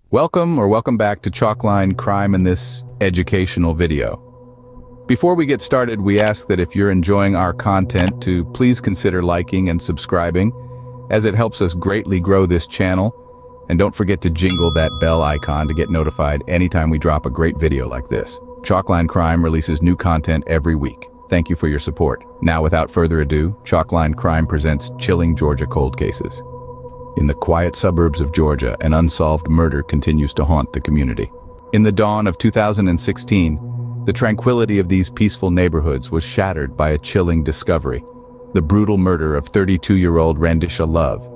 Welcome back to Chalkline Crime in this educational video. Before we get started, we ask that if you're enjoying our content to please consider liking and subscribing, as it helps us greatly grow this channel. And don't forget to jingle that bell icon to get notified anytime we drop a great video like this. Chalkline Crime releases new content every week. Thank you for your support. Now, without further ado, Chalkline Crime presents chilling Georgia cold cases. In the quiet suburbs of Georgia, an unsolved murder continues to haunt the community. In the dawn of 2016, the tranquility of these peaceful neighborhoods was shattered by a chilling discovery: the brutal murder of 32-year-old Randisha Love.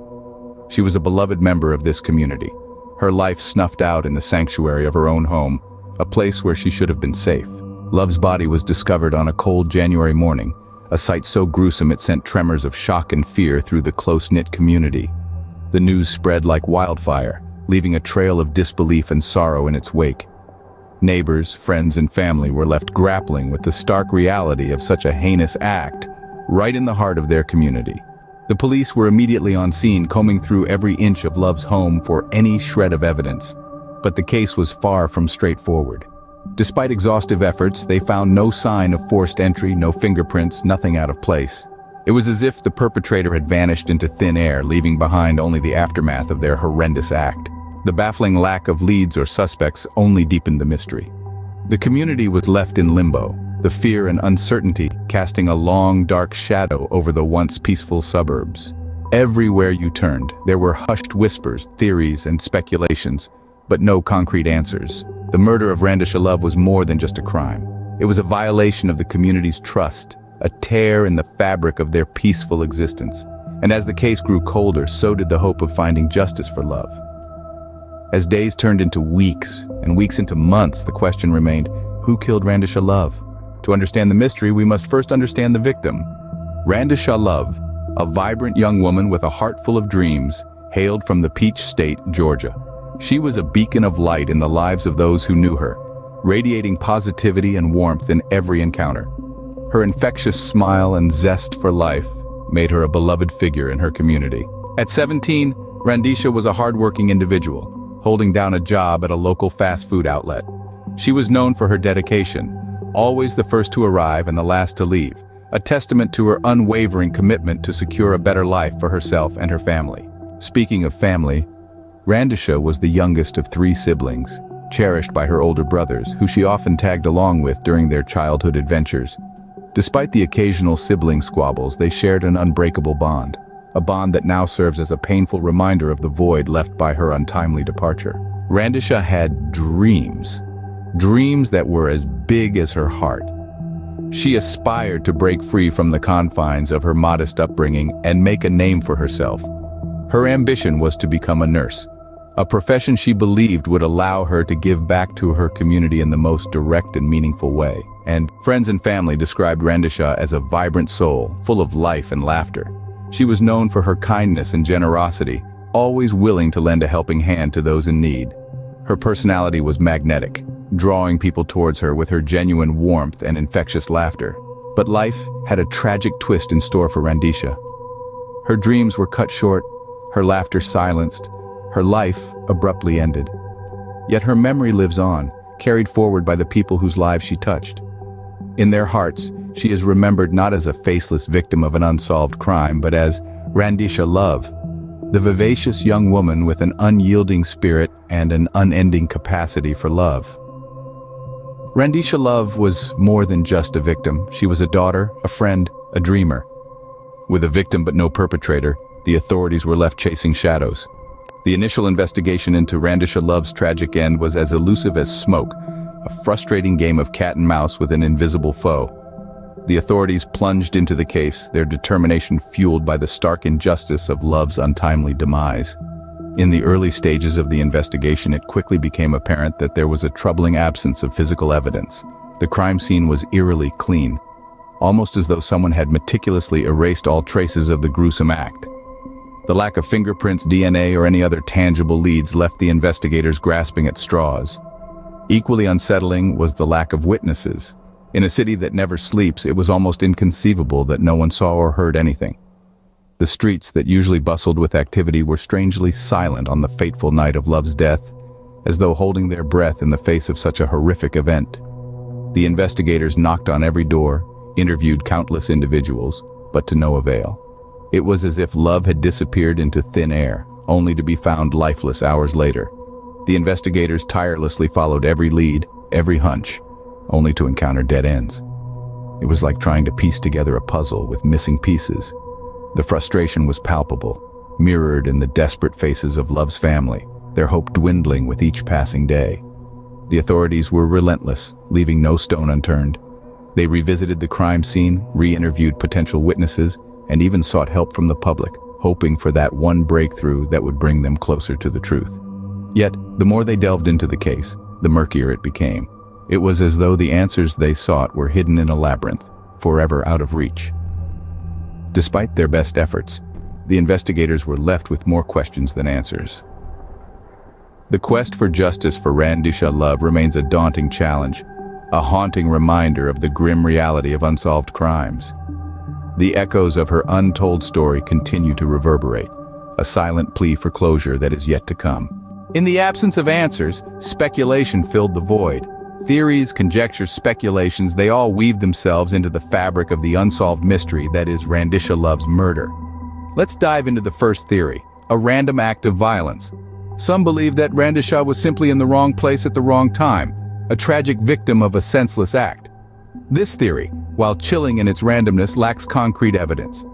She was a beloved member of this community, her life snuffed out in the sanctuary of her own home, a place where she should have been safe. Love's body was discovered on a cold January morning, a sight so gruesome it sent tremors of shock and fear through the close-knit community. The news spread like wildfire, leaving a trail of disbelief and sorrow in its wake. Neighbors, friends, and family were left grappling with the stark reality of such a heinous act right in the heart of their community. The police were immediately on scene, combing through every inch of Love's home for any shred of evidence. But the case was far from straightforward. Despite exhaustive efforts, they found no sign of forced entry, no fingerprints, nothing out of place. It was as if the perpetrator had vanished into thin air, leaving behind only the aftermath of their horrendous act. The baffling lack of leads or suspects only deepened the mystery. The community was left in limbo, the fear and uncertainty casting a long, dark shadow over the once peaceful suburbs. Everywhere you turned, there were hushed whispers, theories, and speculations, but no concrete answers. The murder of Randisha Love was more than just a crime. It was a violation of the community's trust, a tear in the fabric of their peaceful existence. And as the case grew colder, so did the hope of finding justice for Love. As days turned into weeks, and weeks into months, the question remained, who killed Randisha Love? To understand the mystery, we must first understand the victim. Randisha Love, a vibrant young woman with a heart full of dreams, hailed from the Peach State, Georgia. She was a beacon of light in the lives of those who knew her, radiating positivity and warmth in every encounter. Her infectious smile and zest for life made her a beloved figure in her community. At 17, Randisha was a hardworking individual, holding down a job at a local fast food outlet. She was known for her dedication, always the first to arrive and the last to leave, a testament to her unwavering commitment to secure a better life for herself and her family. Speaking of family, Randisha was the youngest of 3 siblings, cherished by her older brothers, who she often tagged along with during their childhood adventures. Despite the occasional sibling squabbles, they shared an unbreakable bond, a bond that now serves as a painful reminder of the void left by her untimely departure. Randisha had dreams that were as big as her heart. She aspired to break free from the confines of her modest upbringing and make a name for herself. Her ambition was to become a nurse, a profession she believed would allow her to give back to her community in the most direct and meaningful way. And friends and family described Randisha as a vibrant soul, full of life and laughter. She was known for her kindness and generosity, always willing to lend a helping hand to those in need. Her personality was magnetic, drawing people towards her with her genuine warmth and infectious laughter. But life had a tragic twist in store for Randisha. Her dreams were cut short, her laughter silenced, her life abruptly ended. Yet her memory lives on, carried forward by the people whose lives she touched. In their hearts, she is remembered not as a faceless victim of an unsolved crime, but as Randisha Love, the vivacious young woman with an unyielding spirit and an unending capacity for love. Randisha Love was more than just a victim. She was a daughter, a friend, a dreamer. With a victim but no perpetrator, the authorities were left chasing shadows. The initial investigation into Randisha Love's tragic end was as elusive as smoke, a frustrating game of cat and mouse with an invisible foe. The authorities plunged into the case, their determination fueled by the stark injustice of Love's untimely demise. In the early stages of the investigation, it quickly became apparent that there was a troubling absence of physical evidence. The crime scene was eerily clean, almost as though someone had meticulously erased all traces of the gruesome act. The lack of fingerprints, DNA, or any other tangible leads left the investigators grasping at straws. Equally unsettling was the lack of witnesses. In a city that never sleeps, it was almost inconceivable that no one saw or heard anything. The streets that usually bustled with activity were strangely silent on the fateful night of Love's death, as though holding their breath in the face of such a horrific event. The investigators knocked on every door, interviewed countless individuals, but to no avail. It was as if Love had disappeared into thin air, only to be found lifeless hours later. The investigators tirelessly followed every lead, every hunch, only to encounter dead ends. It was like trying to piece together a puzzle with missing pieces. The frustration was palpable, mirrored in the desperate faces of Love's family, their hope dwindling with each passing day. The authorities were relentless, leaving no stone unturned. They revisited the crime scene, re-interviewed potential witnesses, and even sought help from the public, hoping for that one breakthrough that would bring them closer to the truth. Yet, the more they delved into the case, the murkier it became. It was as though the answers they sought were hidden in a labyrinth, forever out of reach. Despite their best efforts, the investigators were left with more questions than answers. The quest for justice for Randisha Love remains a daunting challenge, a haunting reminder of the grim reality of unsolved crimes. The echoes of her untold story continue to reverberate, a silent plea for closure that is yet to come. In the absence of answers, speculation filled the void. Theories, conjectures, speculations, they all weaved themselves into the fabric of the unsolved mystery that is Randisha Love's murder. Let's dive into the first theory, a random act of violence. Some believe that Randisha was simply in the wrong place at the wrong time, a tragic victim of a senseless act. This theory, while chilling in its randomness, lacks concrete evidence.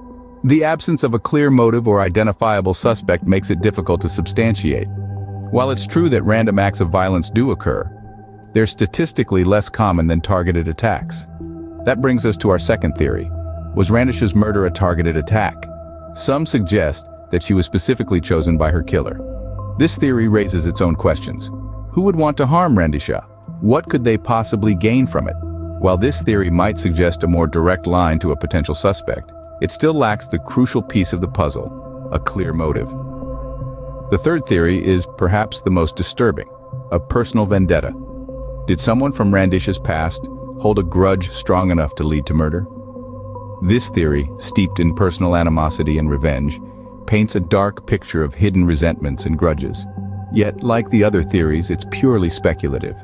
The absence of a clear motive or identifiable suspect makes it difficult to substantiate. While it's true that random acts of violence do occur, they're statistically less common than targeted attacks. That brings us to our second theory. Was Randisha's murder a targeted attack? Some suggest that she was specifically chosen by her killer. This theory raises its own questions. Who would want to harm Randisha? What could they possibly gain from it? While this theory might suggest a more direct line to a potential suspect, it still lacks the crucial piece of the puzzle, a clear motive. The third theory is perhaps the most disturbing, a personal vendetta. Did someone from Randisha's past hold a grudge strong enough to lead to murder? This theory, steeped in personal animosity and revenge, paints a dark picture of hidden resentments and grudges. Yet, like the other theories, it's purely speculative.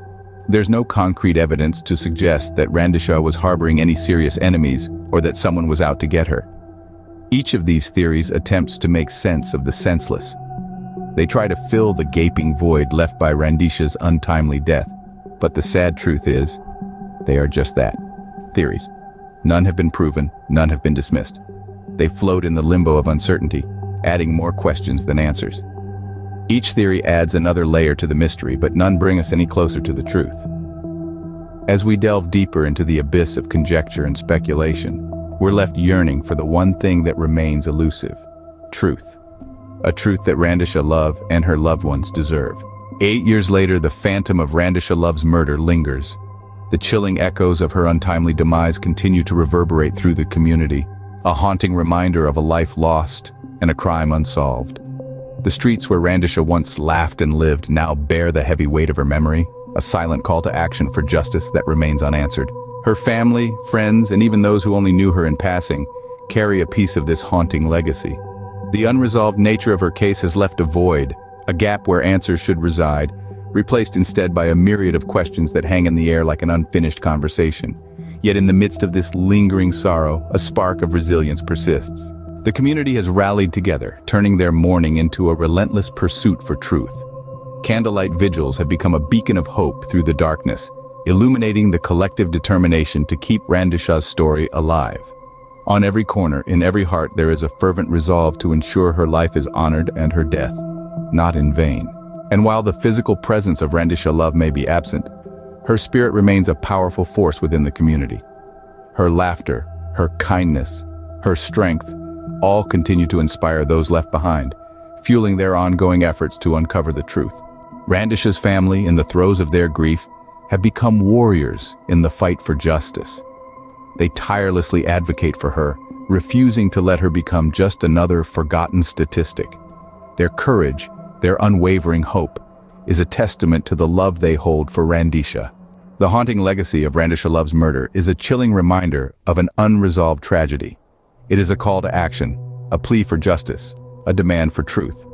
There's no concrete evidence to suggest that Randisha was harboring any serious enemies or that someone was out to get her. Each of these theories attempts to make sense of the senseless. They try to fill the gaping void left by Randisha's untimely death. But the sad truth is, they are just that, theories. None have been proven, none have been dismissed. They float in the limbo of uncertainty, adding more questions than answers. Each theory adds another layer to the mystery, but none bring us any closer to the truth. As we delve deeper into the abyss of conjecture and speculation, we're left yearning for the one thing that remains elusive: truth. A truth that Randisha Love and her loved ones deserve. 8 years later, the phantom of Randisha Love's murder lingers. The chilling echoes of her untimely demise continue to reverberate through the community, a haunting reminder of a life lost and a crime unsolved. The streets where Randisha once laughed and lived now bear the heavy weight of her memory, a silent call to action for justice that remains unanswered. Her family, friends, and even those who only knew her in passing carry a piece of this haunting legacy. The unresolved nature of her case has left a void, a gap where answers should reside, replaced instead by a myriad of questions that hang in the air like an unfinished conversation. Yet in the midst of this lingering sorrow, a spark of resilience persists. The community has rallied together, turning their mourning into a relentless pursuit for truth. Candlelight vigils have become a beacon of hope through the darkness, illuminating the collective determination to keep Randisha's story alive. On every corner, in every heart, there is a fervent resolve to ensure her life is honored and her death not in vain. And while the physical presence of Randisha Love may be absent, her spirit remains a powerful force within the community. Her laughter, her kindness, her strength, all continue to inspire those left behind, fueling their ongoing efforts to uncover the truth. Randisha's family, in the throes of their grief, have become warriors in the fight for justice. They tirelessly advocate for her, refusing to let her become just another forgotten statistic. Their courage, their unwavering hope, is a testament to the love they hold for Randisha. The haunting legacy of Randisha Love's murder is a chilling reminder of an unresolved tragedy. It is a call to action, a plea for justice, a demand for truth.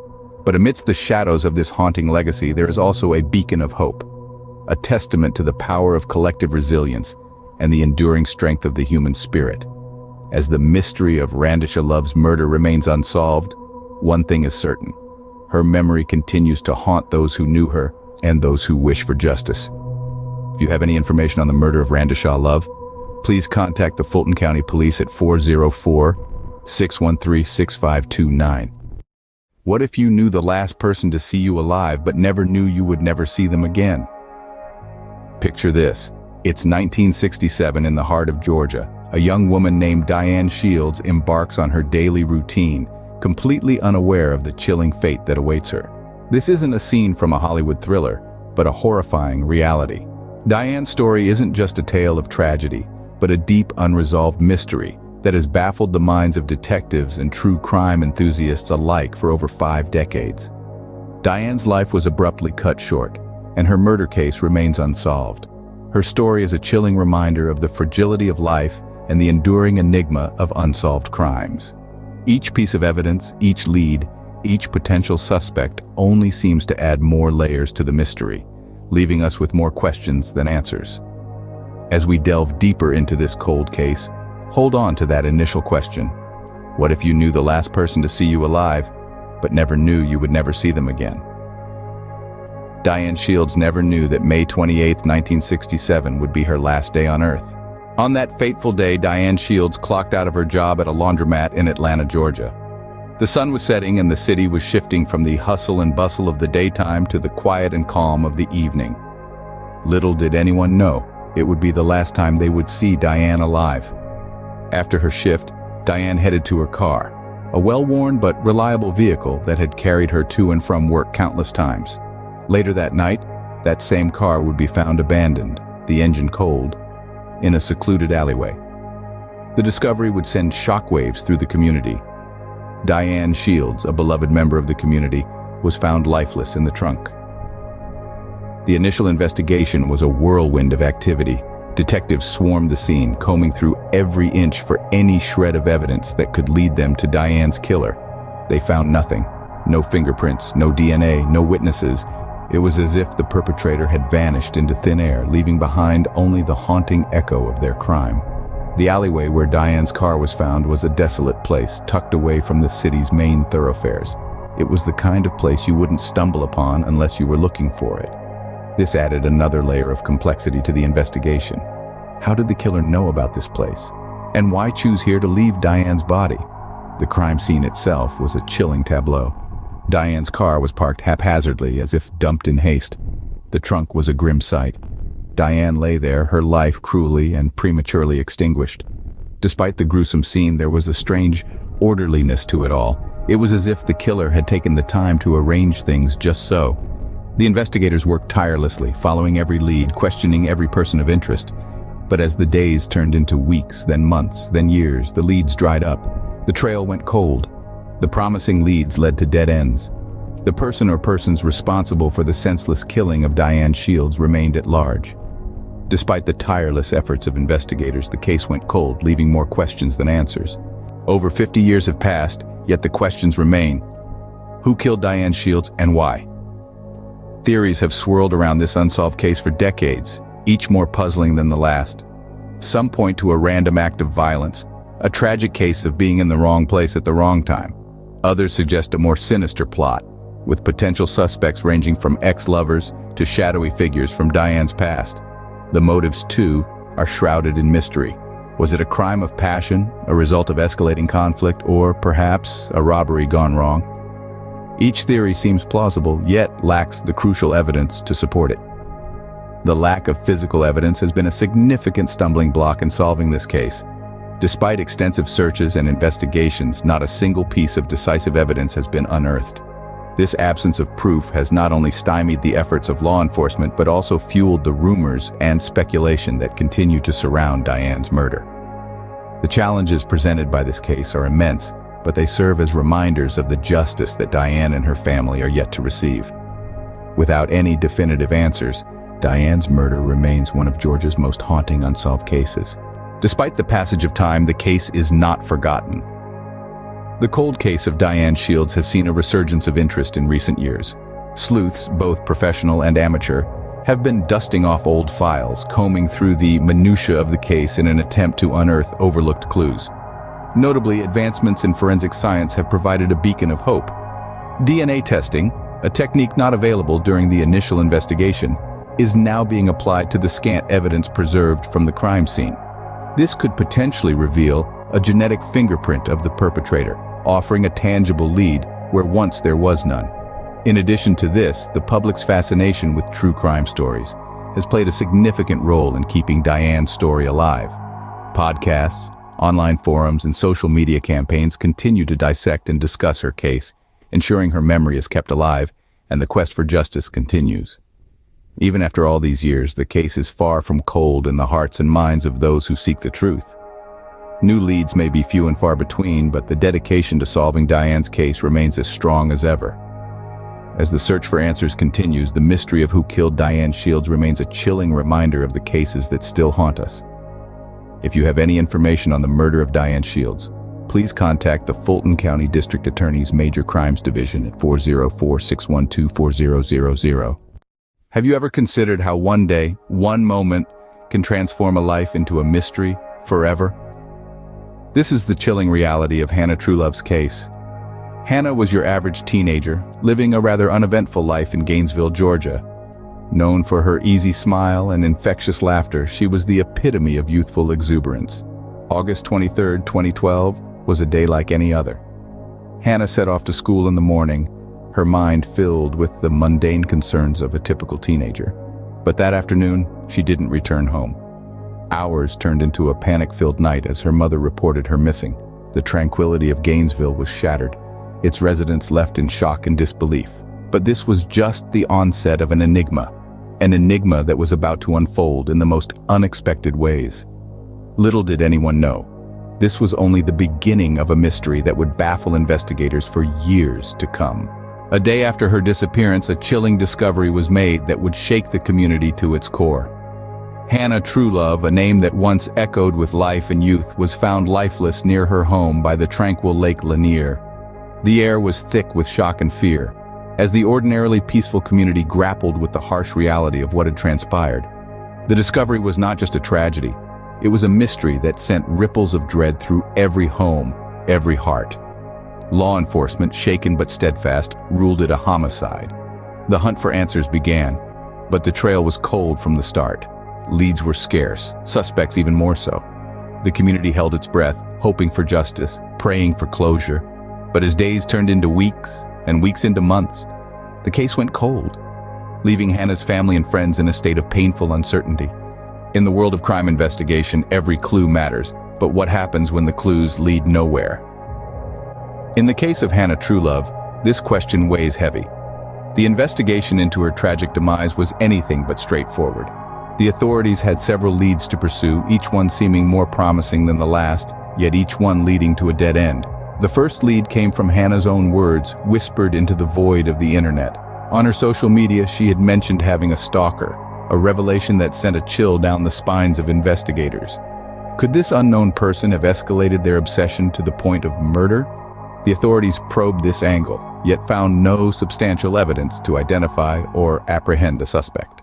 But amidst the shadows of this haunting legacy, there is also a beacon of hope, a testament to the power of collective resilience and the enduring strength of the human spirit. As the mystery of Randisha Love's murder remains unsolved, one thing is certain: her memory continues to haunt those who knew her and those who wish for justice. If you have any information on the murder of Randisha Love, please contact the Fulton County Police at 404-613-6529. What if you knew the last person to see you alive but never knew you would never see them again? Picture this. It's 1967 in the heart of Georgia. A young woman named Diane Shields embarks on her daily routine, completely unaware of the chilling fate that awaits her. This isn't a scene from a Hollywood thriller, but a horrifying reality. Diane's story isn't just a tale of tragedy, but a deep, unresolved mystery that has baffled the minds of detectives and true crime enthusiasts alike for over 5 decades. Diane's life was abruptly cut short, and her murder case remains unsolved. Her story is a chilling reminder of the fragility of life and the enduring enigma of unsolved crimes. Each piece of evidence, each lead, each potential suspect only seems to add more layers to the mystery, leaving us with more questions than answers. As we delve deeper into this cold case, hold on to that initial question. What if you knew the last person to see you alive, but never knew you would never see them again? Diane Shields never knew that May 28, 1967 would be her last day on Earth. On that fateful day, Diane Shields clocked out of her job at a laundromat in Atlanta, Georgia. The sun was setting and the city was shifting from the hustle and bustle of the daytime to the quiet and calm of the evening. Little did anyone know it would be the last time they would see Diane alive. After her shift, Diane headed to her car, a well-worn but reliable vehicle that had carried her to and from work countless times. Later that night, that same car would be found abandoned, the engine cold, in a secluded alleyway. The discovery would send shockwaves through the community. Diane Shields, a beloved member of the community, was found lifeless in the trunk. The initial investigation was a whirlwind of activity. Detectives swarmed the scene, combing through every inch for any shred of evidence that could lead them to Diane's killer. They found nothing. No fingerprints, no DNA, no witnesses. It was as if the perpetrator had vanished into thin air, leaving behind only the haunting echo of their crime. The alleyway where Diane's car was found was a desolate place, tucked away from the city's main thoroughfares. It was the kind of place you wouldn't stumble upon unless you were looking for it. This added another layer of complexity to the investigation. How did the killer know about this place? And why choose here to leave Diane's body? The crime scene itself was a chilling tableau. Diane's car was parked haphazardly, as if dumped in haste. The trunk was a grim sight. Diane lay there, her life cruelly and prematurely extinguished. Despite the gruesome scene, there was a strange orderliness to it all. It was as if the killer had taken the time to arrange things just so. The investigators worked tirelessly, following every lead, questioning every person of interest. But as the days turned into weeks, then months, then years, the leads dried up. The trail went cold. The promising leads led to dead ends. The person or persons responsible for the senseless killing of Diane Shields remained at large. Despite the tireless efforts of investigators, the case went cold, leaving more questions than answers. Over 50 years have passed, yet the questions remain. Who killed Diane Shields and why? Theories have swirled around this unsolved case for decades, each more puzzling than the last. Some point to a random act of violence, a tragic case of being in the wrong place at the wrong time. Others suggest a more sinister plot, with potential suspects ranging from ex-lovers to shadowy figures from Diane's past. The motives, too, are shrouded in mystery. Was it a crime of passion, a result of escalating conflict, or perhaps a robbery gone wrong? Each theory seems plausible, yet lacks the crucial evidence to support it. The lack of physical evidence has been a significant stumbling block in solving this case. Despite extensive searches and investigations, not a single piece of decisive evidence has been unearthed. This absence of proof has not only stymied the efforts of law enforcement, but also fueled the rumors and speculation that continue to surround Diane's murder. The challenges presented by this case are immense, but they serve as reminders of the justice that Diane and her family are yet to receive. Without any definitive answers, Diane's murder remains one of Georgia's most haunting unsolved cases. Despite the passage of time, the case is not forgotten. The cold case of Diane Shields has seen a resurgence of interest in recent years. Sleuths, both professional and amateur, have been dusting off old files, combing through the minutiae of the case in an attempt to unearth overlooked clues. Notably, advancements in forensic science have provided a beacon of hope. DNA testing, a technique not available during the initial investigation, is now being applied to the scant evidence preserved from the crime scene. This could potentially reveal a genetic fingerprint of the perpetrator, offering a tangible lead where once there was none. In addition to this, the public's fascination with true crime stories has played a significant role in keeping Diane's story alive. Podcasts, online forums, and social media campaigns continue to dissect and discuss her case, ensuring her memory is kept alive and the quest for justice continues. Even after all these years, the case is far from cold in the hearts and minds of those who seek the truth. New leads may be few and far between, but the dedication to solving Diane's case remains as strong as ever. As the search for answers continues, the mystery of who killed Diane Shields remains a chilling reminder of the cases that still haunt us. If you have any information on the murder of Diane Shields, please contact the Fulton County District Attorney's Major Crimes Division at 404-612-4000. Have you ever considered how one day, one moment, can transform a life into a mystery forever? This is the chilling reality of Hannah Truelove's case. Hannah was your average teenager, living a rather uneventful life in Gainesville, Georgia. Known for her easy smile and infectious laughter, she was the epitome of youthful exuberance. August 23, 2012, was a day like any other. Hannah set off to school in the morning, her mind filled with the mundane concerns of a typical teenager. But that afternoon, she didn't return home. Hours turned into a panic-filled night as her mother reported her missing. The tranquility of Gainesville was shattered, its residents left in shock and disbelief. But this was just the onset of an enigma that was about to unfold in the most unexpected ways. Little did anyone know, this was only the beginning of a mystery that would baffle investigators for years to come. A day after her disappearance, a chilling discovery was made that would shake the community to its core. Hannah Truelove, a name that once echoed with life and youth, was found lifeless near her home by the tranquil Lake Lanier. The air was thick with shock and fear, as the ordinarily peaceful community grappled with the harsh reality of what had transpired. The discovery was not just a tragedy, it was a mystery that sent ripples of dread through every home, every heart. Law enforcement, shaken but steadfast, ruled it a homicide. The hunt for answers began, but the trail was cold from the start. Leads were scarce, suspects even more so. The community held its breath, hoping for justice, praying for closure. But as days turned into weeks, and weeks into months, the case went cold, leaving Hannah's family and friends in a state of painful uncertainty. In the world of crime investigation, every clue matters, but what happens when the clues lead nowhere? In the case of Hannah Truelove, this question weighs heavy. The investigation into her tragic demise was anything but straightforward. The authorities had several leads to pursue, each one seeming more promising than the last, yet each one leading to a dead end. The first lead came from Hannah's own words, whispered into the void of the internet. On her social media, she had mentioned having a stalker, a revelation that sent a chill down the spines of investigators. Could this unknown person have escalated their obsession to the point of murder? The authorities probed this angle, yet found no substantial evidence to identify or apprehend a suspect.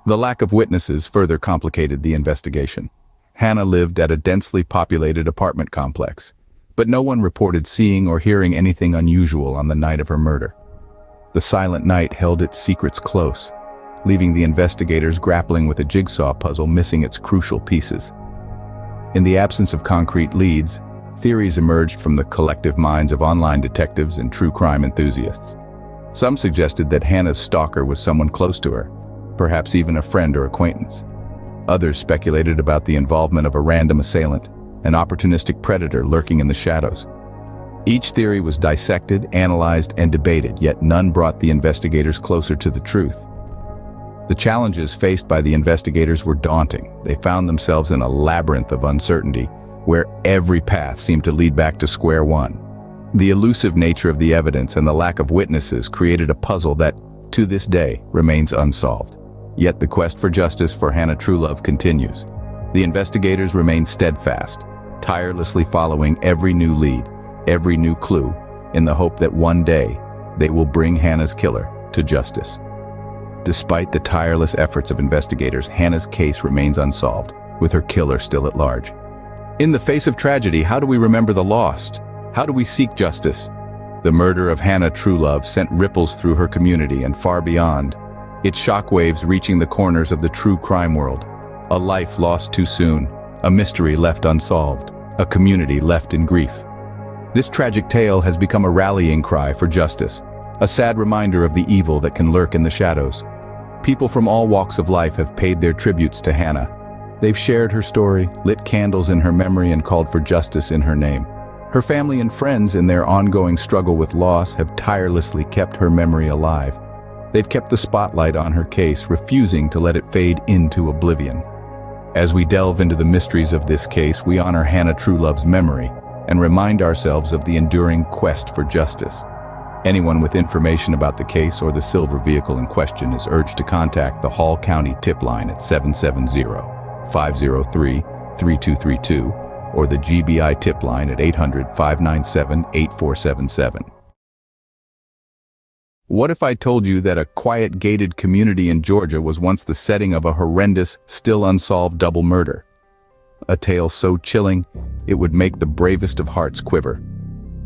The lack of witnesses further complicated the investigation. Hannah lived at a densely populated apartment complex, but no one reported seeing or hearing anything unusual on the night of her murder. The silent night held its secrets close, leaving the investigators grappling with a jigsaw puzzle missing its crucial pieces. In the absence of concrete leads, theories emerged from the collective minds of online detectives and true crime enthusiasts. Some suggested that Hannah's stalker was someone close to her, perhaps even a friend or acquaintance. Others speculated about the involvement of a random assailant, an opportunistic predator lurking in the shadows. Each theory was dissected, analyzed, and debated, yet none brought the investigators closer to the truth. The challenges faced by the investigators were daunting. They found themselves in a labyrinth of uncertainty, where every path seemed to lead back to square one. The elusive nature of the evidence and the lack of witnesses created a puzzle that, to this day, remains unsolved. Yet the quest for justice for Hannah Truelove continues. The investigators remain steadfast, tirelessly following every new lead, every new clue, in the hope that one day they will bring Hannah's killer to justice. Despite the tireless efforts of investigators, Hannah's case remains unsolved, with her killer still at large. In the face of tragedy, how do we remember the lost? How do we seek justice? The murder of Hannah Truelove sent ripples through her community and far beyond, its shockwaves reaching the corners of the true crime world. A life lost too soon, a mystery left unsolved, a community left in grief. This tragic tale has become a rallying cry for justice, a sad reminder of the evil that can lurk in the shadows. People from all walks of life have paid their tributes to Hannah. They've shared her story, lit candles in her memory, and called for justice in her name. Her family and friends, in their ongoing struggle with loss, have tirelessly kept her memory alive. They've kept the spotlight on her case, refusing to let it fade into oblivion. As we delve into the mysteries of this case, we honor Hannah Truelove's memory and remind ourselves of the enduring quest for justice. Anyone with information about the case or the silver vehicle in question is urged to contact the Hall County tip line at 770-503-3232 or the GBI tip line at 800-597-8477. What if I told you that a quiet, gated community in Georgia was once the setting of a horrendous, still unsolved double murder? A tale so chilling, it would make the bravest of hearts quiver.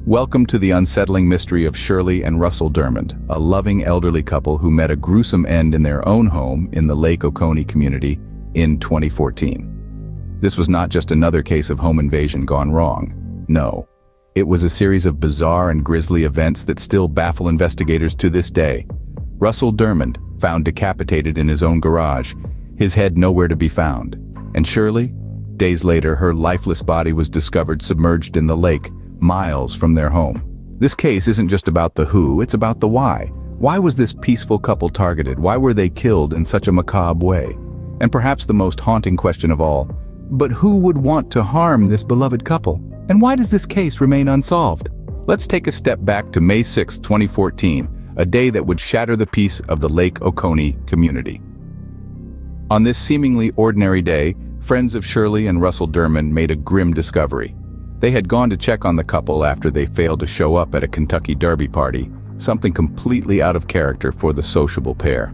Welcome to the unsettling mystery of Shirley and Russel Dermond, a loving elderly couple who met a gruesome end in their own home in the Lake Oconee community in 2014. This was not just another case of home invasion gone wrong. No, it was a series of bizarre and grisly events that still baffle investigators to this day. Russel Dermond, found decapitated in his own garage, his head nowhere to be found. And Shirley? Days later, her lifeless body was discovered submerged in the lake, miles from their home. This case isn't just about the who, it's about the why. Why was this peaceful couple targeted? Why were they killed in such a macabre way? And perhaps the most haunting question of all, but who would want to harm this beloved couple? And why does this case remain unsolved? Let's take a step back to May 6, 2014, a day that would shatter the peace of the Lake Oconee community. On this seemingly ordinary day, friends of Shirley and Russel Durman made a grim discovery. They had gone to check on the couple after they failed to show up at a Kentucky Derby party, something completely out of character for the sociable pair.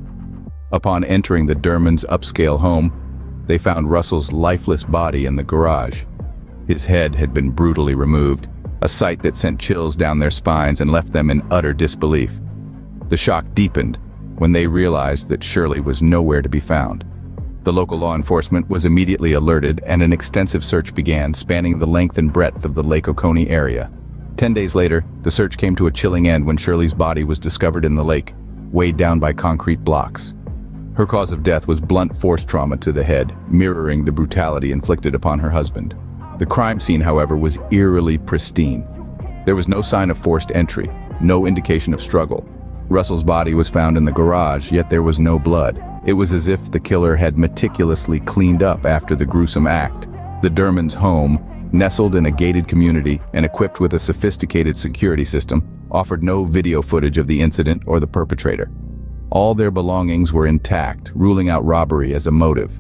Upon entering the Durman's upscale home, they found Russell's lifeless body in the garage. His head had been brutally removed, a sight that sent chills down their spines and left them in utter disbelief. The shock deepened when they realized that Shirley was nowhere to be found. The local law enforcement was immediately alerted, and an extensive search began, spanning the length and breadth of the Lake Oconee area. 10 days later, the search came to a chilling end when Shirley's body was discovered in the lake, weighed down by concrete blocks. Her cause of death was blunt force trauma to the head, mirroring the brutality inflicted upon her husband. The crime scene, however, was eerily pristine. There was no sign of forced entry, no indication of struggle. Russell's body was found in the garage, yet there was no blood. It was as if the killer had meticulously cleaned up after the gruesome act. The Durman's home, nestled in a gated community and equipped with a sophisticated security system, offered no video footage of the incident or the perpetrator. All their belongings were intact, ruling out robbery as a motive.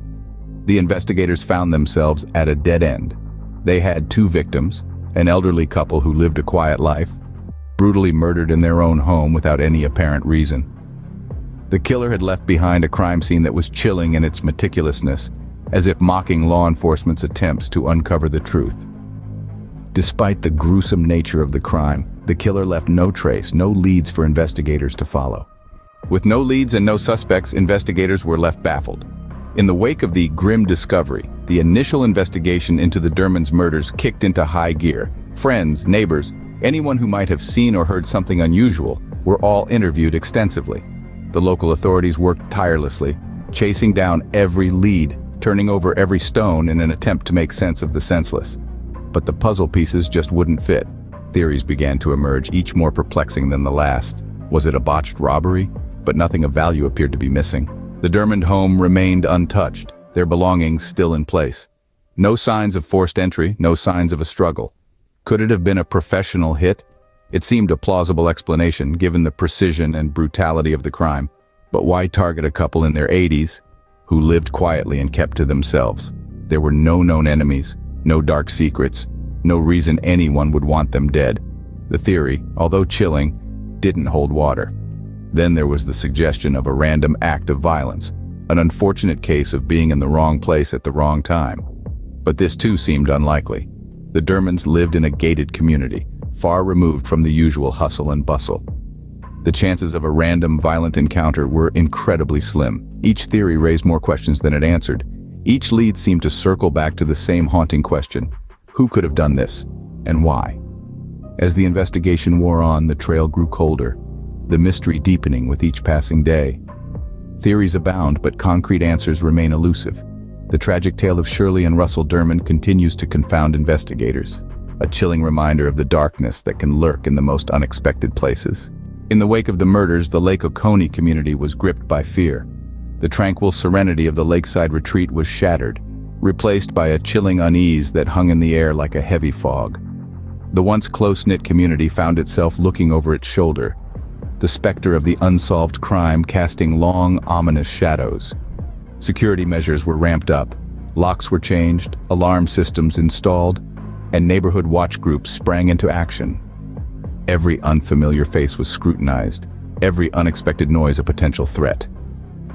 The investigators found themselves at a dead end. They had two victims, an elderly couple who lived a quiet life, brutally murdered in their own home without any apparent reason. The killer had left behind a crime scene that was chilling in its meticulousness, as if mocking law enforcement's attempts to uncover the truth. Despite the gruesome nature of the crime, the killer left no trace, no leads for investigators to follow. With no leads and no suspects, investigators were left baffled. In the wake of the grim discovery, the initial investigation into the Durman's murders kicked into high gear. Friends, neighbors, anyone who might have seen or heard something unusual were all interviewed extensively. The local authorities worked tirelessly, chasing down every lead, turning over every stone in an attempt to make sense of the senseless. But the puzzle pieces just wouldn't fit. Theories began to emerge, each more perplexing than the last. Was it a botched robbery? But nothing of value appeared to be missing. The Dermond home remained untouched, their belongings still in place. No signs of forced entry, no signs of a struggle. Could it have been a professional hit? It seemed a plausible explanation, given the precision and brutality of the crime. But why target a couple in their 80s who lived quietly and kept to themselves? There were no known enemies, no dark secrets, no reason anyone would want them dead. The theory, although chilling, didn't hold water. Then there was the suggestion of a random act of violence, an unfortunate case of being in the wrong place at the wrong time. But this too seemed unlikely. The Durmans lived in a gated community, far removed from the usual hustle and bustle. The chances of a random violent encounter were incredibly slim. Each theory raised more questions than it answered. Each lead seemed to circle back to the same haunting question: who could have done this, and why? As the investigation wore on, the trail grew colder, the mystery deepening with each passing day. Theories abound, but concrete answers remain elusive. The tragic tale of Shirley and Russel Dermond continues to confound investigators, a chilling reminder of the darkness that can lurk in the most unexpected places. In the wake of the murders, the Lake Oconee community was gripped by fear. The tranquil serenity of the lakeside retreat was shattered, replaced by a chilling unease that hung in the air like a heavy fog. The once close-knit community found itself looking over its shoulder, the specter of the unsolved crime casting long, ominous shadows. Security measures were ramped up, locks were changed, alarm systems installed, and neighborhood watch groups sprang into action. Every unfamiliar face was scrutinized, every unexpected noise a potential threat.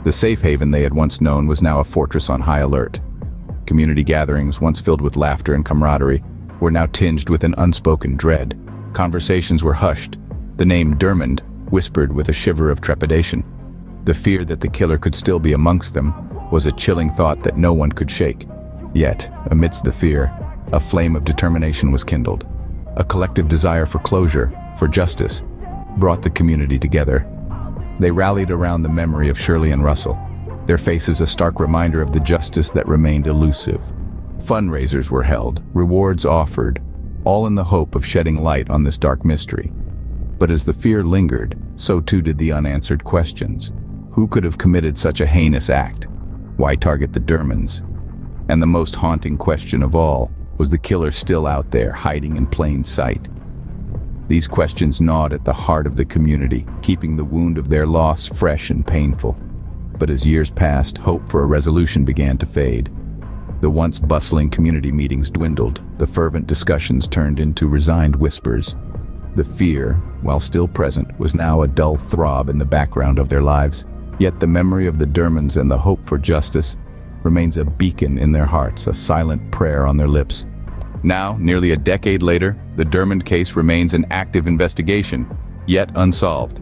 The safe haven they had once known was now a fortress on high alert. Community gatherings, once filled with laughter and camaraderie, were now tinged with an unspoken dread. Conversations were hushed, the name Dermond whispered with a shiver of trepidation. The fear that the killer could still be amongst them was a chilling thought that no one could shake. Yet, amidst the fear, a flame of determination was kindled. A collective desire for closure, for justice, brought the community together. They rallied around the memory of Shirley and Russel, their faces a stark reminder of the justice that remained elusive. Fundraisers were held, rewards offered, all in the hope of shedding light on this dark mystery. But as the fear lingered, so too did the unanswered questions. Who could have committed such a heinous act? Why target the Durmans? And the most haunting question of all, was the killer still out there, hiding in plain sight? These questions gnawed at the heart of the community, keeping the wound of their loss fresh and painful. But as years passed, hope for a resolution began to fade. The once bustling community meetings dwindled, the fervent discussions turned into resigned whispers. The fear, while still present, was now a dull throb in the background of their lives. Yet the memory of the Durmans and the hope for justice remains a beacon in their hearts, a silent prayer on their lips. Now, nearly a decade later, the Dermond case remains an active investigation, yet unsolved.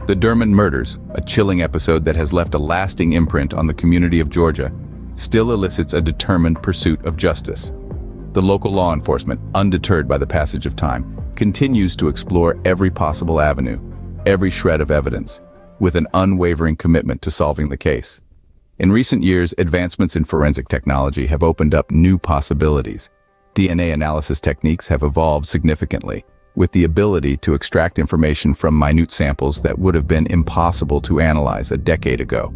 The Durman murders, a chilling episode that has left a lasting imprint on the community of Georgia, still elicits a determined pursuit of justice. The local law enforcement, undeterred by the passage of time, continues to explore every possible avenue, every shred of evidence, with an unwavering commitment to solving the case. In recent years, advancements in forensic technology have opened up new possibilities. DNA analysis techniques have evolved significantly, with the ability to extract information from minute samples that would have been impossible to analyze a decade ago.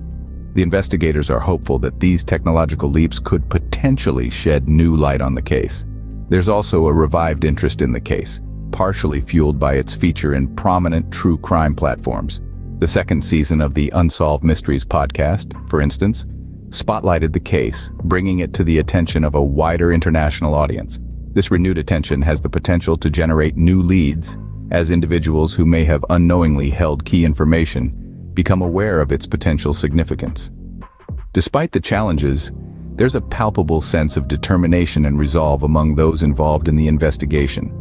The investigators are hopeful that these technological leaps could potentially shed new light on the case. There's also a revived interest in the case, partially fueled by its feature in prominent true crime platforms. The second season of the Unsolved Mysteries podcast, for instance, spotlighted the case, bringing it to the attention of a wider international audience. This renewed attention has the potential to generate new leads, as individuals who may have unknowingly held key information become aware of its potential significance. Despite the challenges, there's a palpable sense of determination and resolve among those involved in the investigation.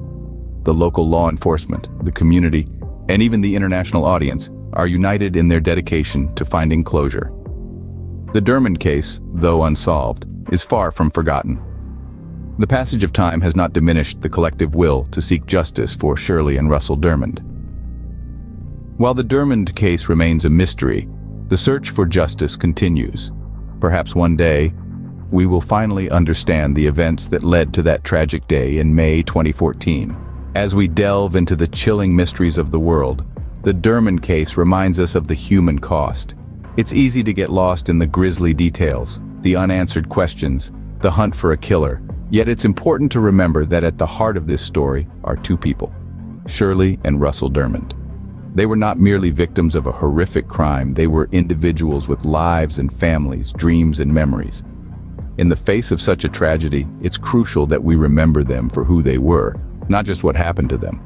The local law enforcement, the community, and even the international audience are united in their dedication to finding closure. The Dermond case, though unsolved, is far from forgotten. The passage of time has not diminished the collective will to seek justice for Shirley and Russel Dermond. While the Dermond case remains a mystery, the search for justice continues. Perhaps one day, we will finally understand the events that led to that tragic day in May 2014. As we delve into the chilling mysteries of the world, the Dermond case reminds us of the human cost. It's easy to get lost in the grisly details, the unanswered questions, the hunt for a killer. Yet it's important to remember that at the heart of this story are two people, Shirley and Russel Dermond. They were not merely victims of a horrific crime, they were individuals with lives and families, dreams and memories. In the face of such a tragedy, it's crucial that we remember them for who they were, not just what happened to them.